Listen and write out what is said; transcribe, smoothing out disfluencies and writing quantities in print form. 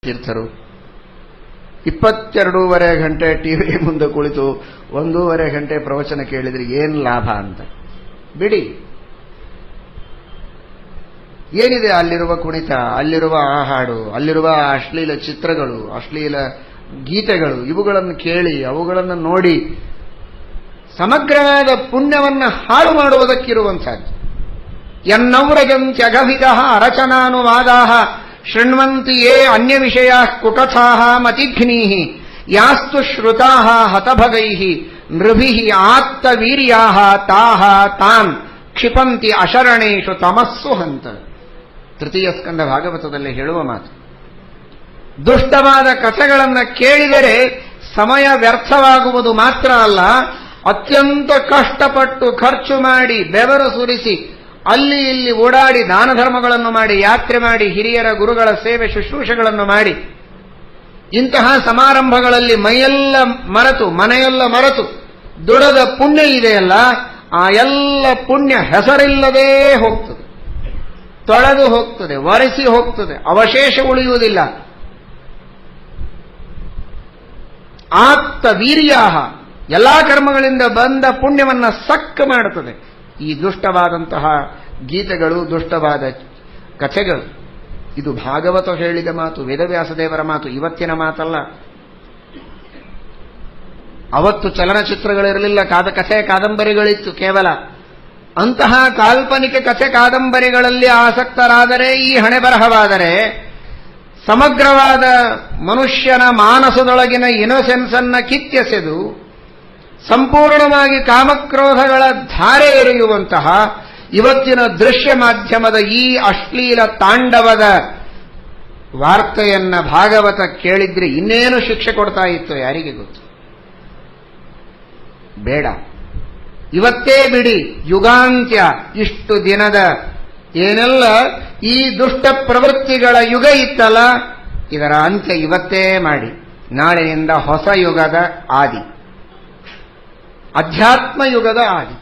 ತೀರ್ಥರು 22.5 ಗಂಟೆ ಟಿವಿ ಮುಂದೆ ಕುಳಿತು 1.5 ಗಂಟೆ ಪ್ರವಚನ ಕೇಳಿದ್ರೆ ಏನು ಲಾಭ ಅಂತ. ಬಿಡಿ, ಏನಿದೆ ಅಲ್ಲಿರುವ ಕುಣಿತ, ಅಲ್ಲಿರುವ ಆ ಹಾಡು, ಅಲ್ಲಿರುವ ಅಶ್ಲೀಲ ಚಿತ್ರಗಳು, ಅಶ್ಲೀಲ ಗೀತೆಗಳು, ಇವುಗಳನ್ನು ಕೇಳಿ ಅವುಗಳನ್ನು ನೋಡಿ ಸಮಗ್ರವಾದ ಪುಣ್ಯವನ್ನು ಹಾಳು ಮಾಡುವುದಕ್ಕಿರುವಂಥದ್ದು. ಯನ್ನೌರಜಂತ್ಯಗವಿಧ ಅರಚನಾನುವಾದಾ ಶೃಣ್ವಂತಿ ಯೇ ಅನ್ಯ ವಿಷಯ ಕುಟಥಾ ಮತಿಘ್ನೀ ಯಾಸ್ತು ಶ್ರುತಾ ಹತಭಗೈ ನೃಭಿ ಆತ್ತವೀರ್ಯಾ ತಾಹ ತಾನ್ ಕ್ಷಿಪಂತಿ ಅಶರಣೇಶು ತಮಸ್ಸು ಹಂತ. ತೃತೀಯ ಸ್ಕಂದ ಭಾಗವತದಲ್ಲಿ ಹೇಳುವ ಮಾತು. ದುಷ್ಟವಾದ ಕಥೆಗಳನ್ನು ಕೇಳಿದರೆ ಸಮಯ ವ್ಯರ್ಥವಾಗುವುದು ಮಾತ್ರ ಅಲ್ಲ, ಅತ್ಯಂತ ಕಷ್ಟಪಟ್ಟು ಖರ್ಚು ಮಾಡಿ ಬೆವರು ಸುರಿಸಿ ಅಲ್ಲಿ ಇಲ್ಲಿ ಓಡಾಡಿ ದಾನ ಧರ್ಮಗಳನ್ನು ಮಾಡಿ ಯಾತ್ರೆ ಮಾಡಿ ಹಿರಿಯರ ಗುರುಗಳ ಸೇವೆ ಶುಶ್ರೂಷೆಗಳನ್ನು ಮಾಡಿ ಇಂತಹ ಸಮಾರಂಭಗಳಲ್ಲಿ ಮೈಯೆಲ್ಲ ಮರೆತು ಮನೆಯೆಲ್ಲ ಮರೆತು ದುಡದ ಪುಣ್ಯ ಇದೆಯಲ್ಲ, ಆ ಎಲ್ಲ ಪುಣ್ಯ ಹೆಸರಿಲ್ಲದೇ ಹೋಗ್ತದೆ, ತೊಳೆದು ಹೋಗ್ತದೆ, ಒರೆಸಿ ಹೋಗ್ತದೆ, ಅವಶೇಷ ಉಳಿಯುವುದಿಲ್ಲ. ಆತ್ತ ವೀರ್ಯಾಹ, ಎಲ್ಲಾ ಕರ್ಮಗಳಿಂದ ಬಂದ ಪುಣ್ಯವನ್ನ ಸಕ್ಕ ಮಾಡುತ್ತದೆ ಈ ದುಷ್ಟವಾದಂತಹ ಗೀತೆಗಳು, ದುಷ್ಟವಾದ ಕಥೆಗಳು. ಇದು ಭಾಗವತ ಹೇಳಿದ ಮಾತು, ವೇದವ್ಯಾಸದೇವರ ಮಾತು, ಇವತ್ತಿನ ಮಾತಲ್ಲ. ಅವತ್ತು ಚಲನಚಿತ್ರಗಳಿರಲಿಲ್ಲ, ಕಥೆ ಕಾದಂಬರಿಗಳಿತ್ತು ಕೇವಲ. ಅಂತಹ ಕಾಲ್ಪನಿಕ ಕಥೆ ಕಾದಂಬರಿಗಳಲ್ಲಿ ಆಸಕ್ತರಾದರೆ, ಈ ಹಣೆ ಬರಹವಾದರೆ, ಸಮಗ್ರವಾದ ಮನುಷ್ಯನ ಮಾನಸದೊಳಗಿನ ಇನೋಸೆನ್ಸ್ ಅನ್ನ ಕಿತ್ತೆಸೆದು ಸಂಪೂರ್ಣವಾಗಿ ಕಾಮಕ್ರೋಧಗಳ ಧಾರೆ ಎರೆಯುವಂತಹ ಇವತ್ತಿನ ದೃಶ್ಯ ಮಾಧ್ಯಮದ ಈ ಅಶ್ಲೀಲ ತಾಂಡವದ ವಾರ್ತೆಯನ್ನ ಭಾಗವತ ಕೇಳಿದ್ರೆ ಇನ್ನೇನು ಶಿಕ್ಷೆ ಕೊಡ್ತಾ ಇತ್ತು ಯಾರಿಗೆ ಗೊತ್ತು. ಬೇಡ, ಇವತ್ತೇ ಬಿಡಿ. ಯುಗಾಂತ್ಯ, ಇಷ್ಟು ದಿನದ ಏನೆಲ್ಲ ಈ ದುಷ್ಟ ಪ್ರವೃತ್ತಿಗಳ ಯುಗ ಇತ್ತಲ್ಲ, ಇದರ ಅಂತ್ಯ ಇವತ್ತೇ ಮಾಡಿ. ನಾಳೆಯಿಂದ ಹೊಸ ಯುಗದ ಆದಿ, ಅಧ್ಯಾತ್ಮ ಯುಗದ ಆದಿ.